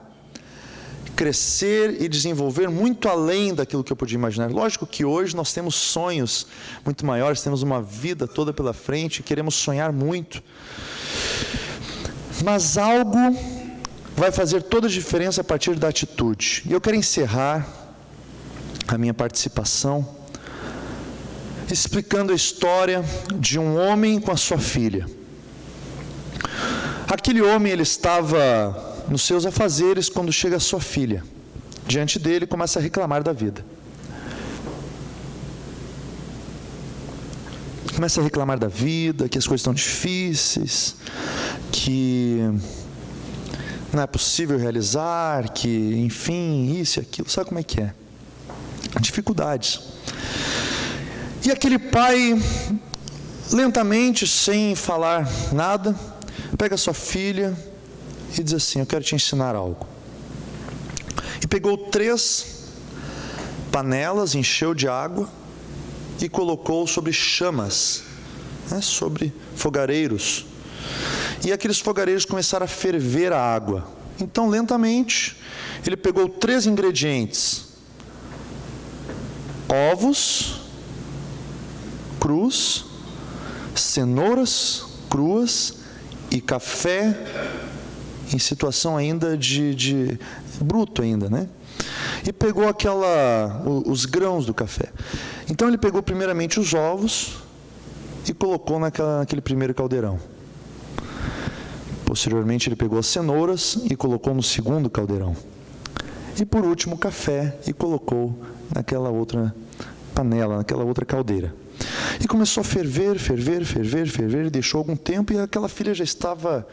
crescer e desenvolver muito além daquilo que eu podia imaginar. Lógico que hoje nós temos sonhos muito maiores, temos uma vida toda pela frente, queremos sonhar muito. Mas algo vai fazer toda a diferença a partir da atitude. E eu quero encerrar a minha participação explicando a história de um homem com a sua filha. Aquele homem, ele estava nos seus afazeres quando chega a sua filha. Diante dele, começa a reclamar da vida. Começa a reclamar da vida, que as coisas estão difíceis, que não é possível realizar, que, enfim, isso e aquilo. Sabe como é que é? Dificuldades. E aquele pai, lentamente, sem falar nada, pega sua filha e diz assim: eu quero te ensinar algo. E pegou 3 panelas, encheu de água e colocou sobre chamas, sobre fogareiros. E aqueles fogareiros começaram a ferver a água. Então, lentamente, ele pegou 3 ingredientes: ovos crus, cenouras cruas e café em situação ainda de bruto ainda, né? E pegou os grãos do café. Então ele pegou primeiramente os ovos e colocou naquele primeiro caldeirão. Posteriormente ele pegou as cenouras e colocou no segundo caldeirão. E por último o café e colocou naquela outra panela, naquela outra caldeira. E começou a ferver, e deixou algum tempo, e aquela filha já estava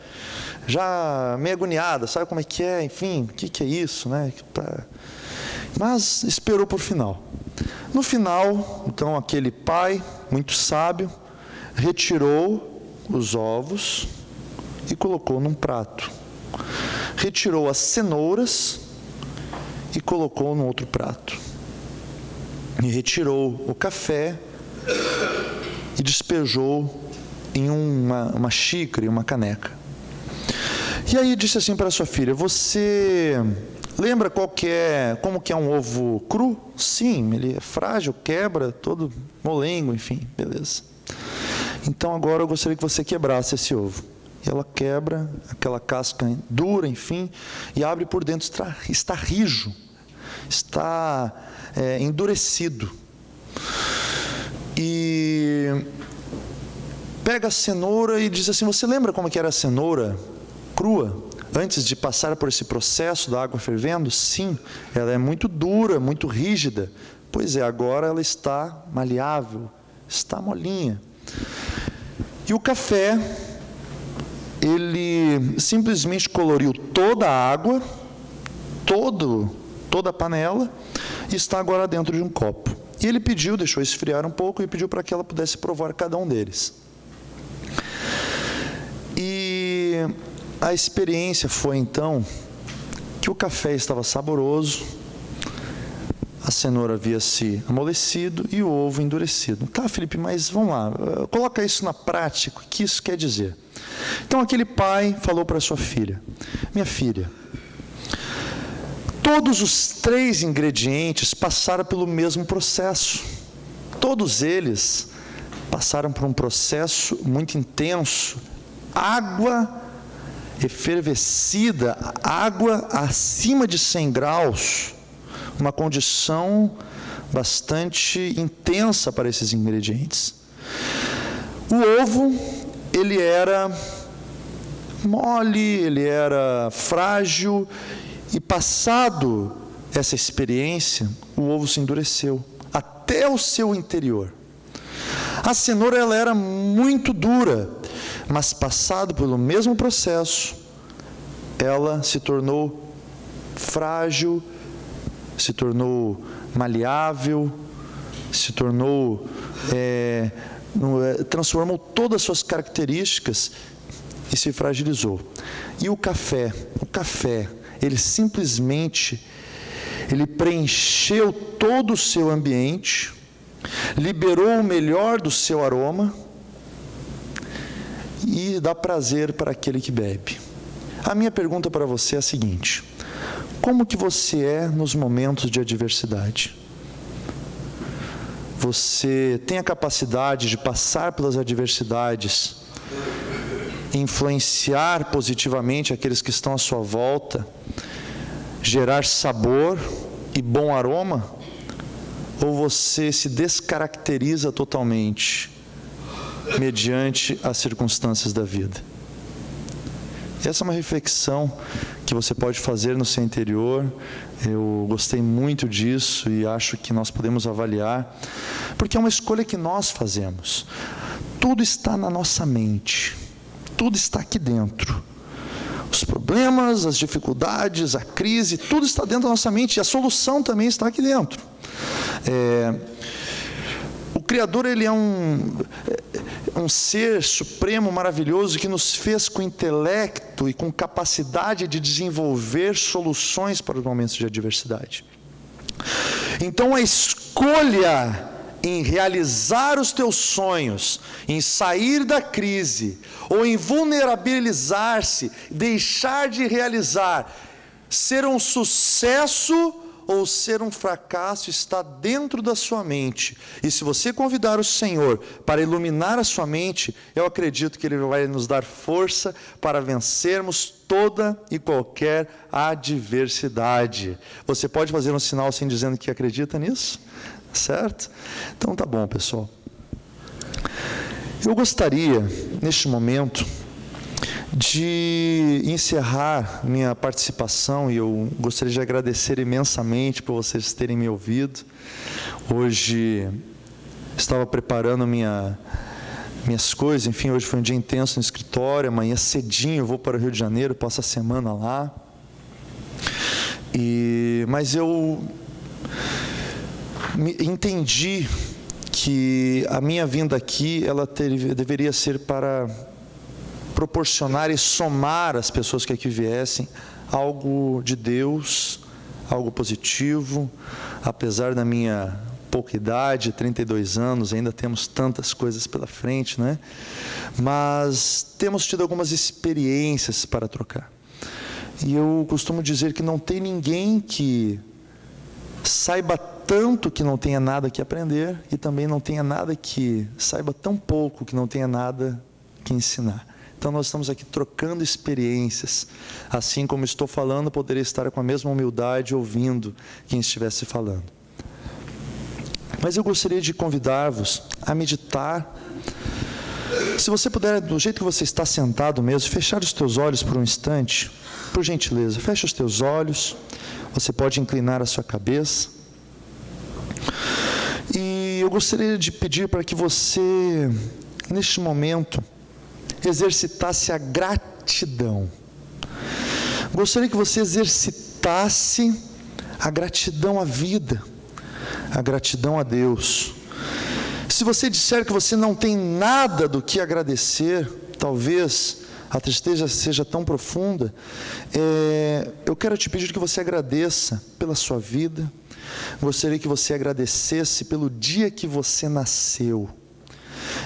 meio agoniada, sabe como é que é, enfim, o que é isso, né? Mas esperou por final. No final, então, aquele pai, muito sábio, retirou os ovos e colocou num prato. Retirou as cenouras e colocou num outro prato. E retirou o café e despejou em uma xícara, em uma caneca. E aí disse assim para sua filha: você lembra como que é um ovo cru? Sim, ele é frágil, quebra, todo molengo, enfim, beleza. Então agora eu gostaria que você quebrasse esse ovo. E ela quebra aquela casca dura, enfim, e abre por dentro, está rijo, está endurecido. E pega a cenoura e diz assim: você lembra como que era a cenoura crua, antes de passar por esse processo da água fervendo? Sim, ela é muito dura, muito rígida. Pois é, agora ela está maleável, está molinha. E o café, ele simplesmente coloriu toda a água, toda a panela, e está agora dentro de um copo. E ele deixou esfriar um pouco e pediu para que ela pudesse provar cada um deles. E a experiência foi então que o café estava saboroso, a cenoura havia se amolecido e o ovo endurecido. Tá, Felipe, mas vamos lá, coloca isso na prática, o que isso quer dizer? Então aquele pai falou para sua filha: minha filha, todos os 3 ingredientes passaram pelo mesmo processo. Todos eles passaram por um processo muito intenso. Água efervescida, água acima de 100 graus, uma condição bastante intensa para esses ingredientes. O ovo, ele era mole, ele era frágil, e passado essa experiência, o ovo se endureceu até o seu interior. A cenoura, ela era muito dura, mas passado pelo mesmo processo, ela se tornou frágil, se tornou maleável, se tornou, transformou todas as suas características e se fragilizou. E o café, ele simplesmente, ele preencheu todo o seu ambiente, liberou o melhor do seu aroma e dá prazer para aquele que bebe. A minha pergunta para você é a seguinte: como que você é nos momentos de adversidade? Você tem a capacidade de passar pelas adversidades, influenciar positivamente aqueles que estão à sua volta, gerar sabor e bom aroma? Ou você se descaracteriza totalmente mediante as circunstâncias da vida? Essa é uma reflexão que você pode fazer no seu interior. Eu gostei muito disso e acho que nós podemos avaliar, porque é uma escolha que nós fazemos. Tudo está na nossa mente, tudo está aqui dentro. Os problemas, as dificuldades, a crise, tudo está dentro da nossa mente, e a solução também está aqui dentro. O Criador, ele é um ser supremo, maravilhoso, que nos fez com intelecto e com capacidade de desenvolver soluções para os momentos de adversidade. Então a escolha em realizar os teus sonhos, em sair da crise, ou em vulnerabilizar-se, deixar de realizar, ser um sucesso ou ser um fracasso, está dentro da sua mente. E se você convidar o Senhor para iluminar a sua mente, eu acredito que Ele vai nos dar força para vencermos toda e qualquer adversidade. Você pode fazer um sinal assim, dizendo que acredita nisso? Certo? Então tá bom, pessoal. Eu gostaria, neste momento, de encerrar minha participação, e eu gostaria de agradecer imensamente por vocês terem me ouvido. Hoje estava preparando minhas coisas, enfim, hoje foi um dia intenso no escritório. Amanhã cedinho eu vou para o Rio de Janeiro, passo a semana lá. Mas eu entendi que a minha vinda aqui, ela deveria ser para proporcionar e somar às pessoas que aqui viessem algo de Deus, algo positivo. Apesar da minha pouca idade, 32 anos, ainda temos tantas coisas pela frente, né? Mas temos tido algumas experiências para trocar. E eu costumo dizer que não tem ninguém que saiba tanto que não tenha nada que aprender, e também não tenha nada que saiba tão pouco que não tenha nada que ensinar. Então nós estamos aqui trocando experiências. Assim como estou falando, poderia estar com a mesma humildade ouvindo quem estivesse falando. Mas eu gostaria de convidar-vos a meditar. Se você puder, do jeito que você está sentado mesmo, fechar os teus olhos por um instante, por gentileza, feche os teus olhos. Você pode inclinar a sua cabeça. E eu gostaria de pedir para que você, neste momento, exercitasse a gratidão. Gostaria que você exercitasse a gratidão à vida, a gratidão a Deus. Se você disser que você não tem nada do que agradecer, talvez a tristeza seja tão profunda, eu quero te pedir que você agradeça pela sua vida. Gostaria que você agradecesse pelo dia que você nasceu.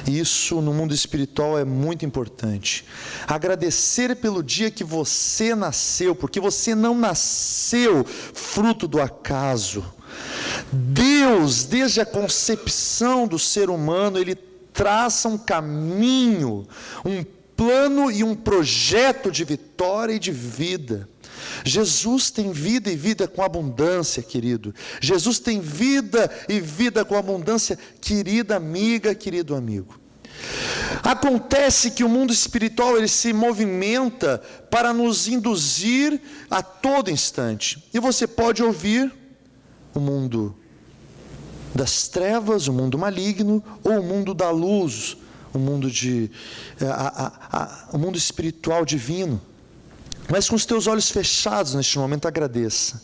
Isso no mundo espiritual é muito importante. Agradecer pelo dia que você nasceu, porque você não nasceu fruto do acaso. Deus, desde a concepção do ser humano, Ele traça um caminho, um plano e um projeto de vitória e de vida. Jesus tem vida e vida com abundância, querido. Jesus tem vida e vida com abundância, querida amiga, querido amigo. Acontece que o mundo espiritual, ele se movimenta para nos induzir a todo instante. E você pode ouvir o mundo das trevas, o mundo maligno, ou o mundo da luz, o mundo o mundo espiritual divino. Mas com os teus olhos fechados neste momento, agradeça.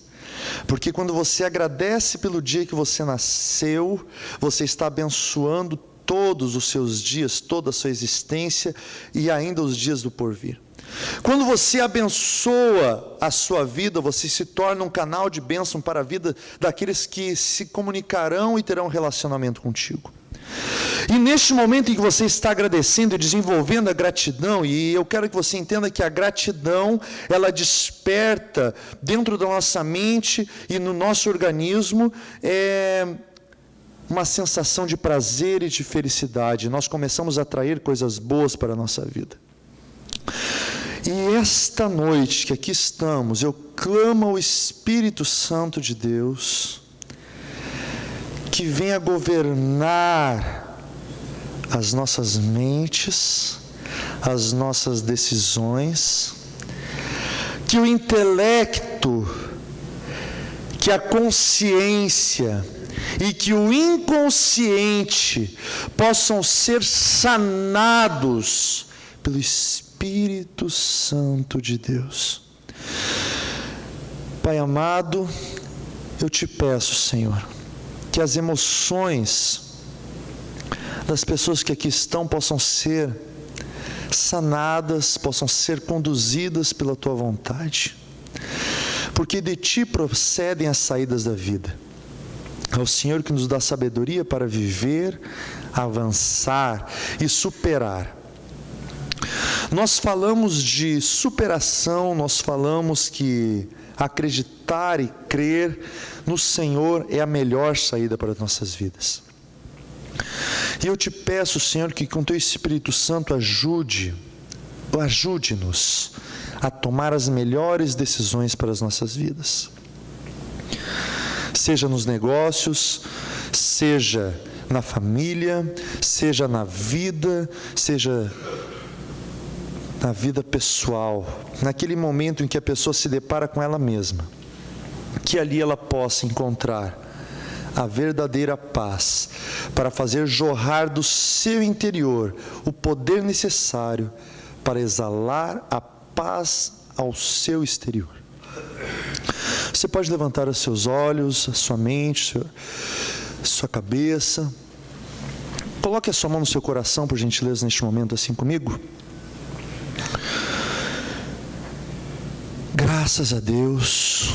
Porque quando você agradece pelo dia que você nasceu, você está abençoando todos os seus dias, toda a sua existência e ainda os dias do porvir. Quando você abençoa a sua vida, você se torna um canal de bênção para a vida daqueles que se comunicarão e terão relacionamento contigo. E neste momento em que você está agradecendo e desenvolvendo a gratidão, e eu quero que você entenda que a gratidão, ela desperta dentro da nossa mente e no nosso organismo uma sensação de prazer e de felicidade. Nós começamos a atrair coisas boas para a nossa vida. E esta noite que aqui estamos, eu clamo ao Espírito Santo de Deus, que venha governar as nossas mentes, as nossas decisões, que o intelecto, que a consciência e que o inconsciente possam ser sanados pelo Espírito Santo de Deus. Pai amado, eu te peço, Senhor, que as emoções das pessoas que aqui estão possam ser sanadas, possam ser conduzidas pela tua vontade, porque de ti procedem as saídas da vida. É o Senhor que nos dá sabedoria para viver, avançar e superar. Nós falamos de superação, nós falamos que acreditar e crer no Senhor é a melhor saída para as nossas vidas. E eu te peço, Senhor, que com teu Espírito Santo ajude-nos a tomar as melhores decisões para as nossas vidas. Seja nos negócios, seja na família, seja na vida, seja na vida pessoal, naquele momento em que a pessoa se depara com ela mesma, que ali ela possa encontrar a verdadeira paz, para fazer jorrar do seu interior o poder necessário para exalar a paz ao seu exterior. Você pode levantar os seus olhos, a sua mente, sua cabeça. Coloque a sua mão no seu coração, por gentileza, neste momento, assim comigo. Graças a Deus,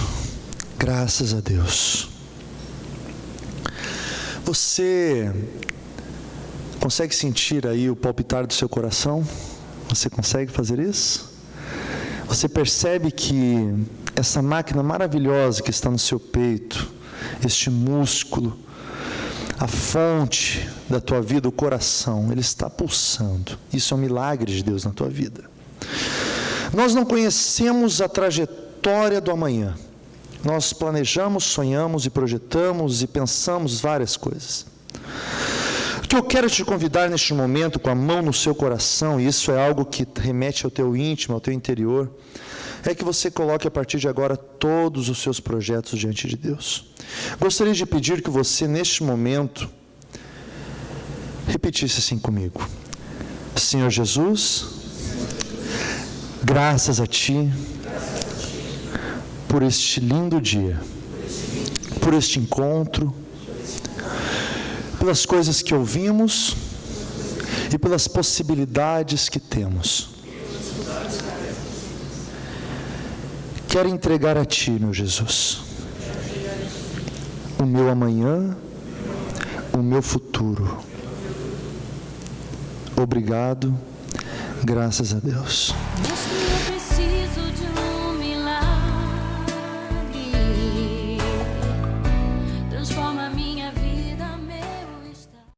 graças a Deus. Você consegue sentir aí o palpitar do seu coração? Você consegue fazer isso? Você percebe que essa máquina maravilhosa que está no seu peito, este músculo, a fonte da tua vida, o coração, ele está pulsando. Isso é um milagre de Deus na tua vida. Nós não conhecemos a trajetória do amanhã. Nós planejamos, sonhamos e projetamos e pensamos várias coisas. O que eu quero te convidar neste momento, com a mão no seu coração, e isso é algo que remete ao teu íntimo, ao teu interior, é que você coloque a partir de agora todos os seus projetos diante de Deus. Gostaria de pedir que você, neste momento, repetisse assim comigo: Senhor Jesus, graças a Ti por este lindo dia, por este encontro, pelas coisas que ouvimos e pelas possibilidades que temos. Quero entregar a Ti, meu Jesus, o meu amanhã, o meu futuro. obrigado, graças a Deus. Mestre, eu preciso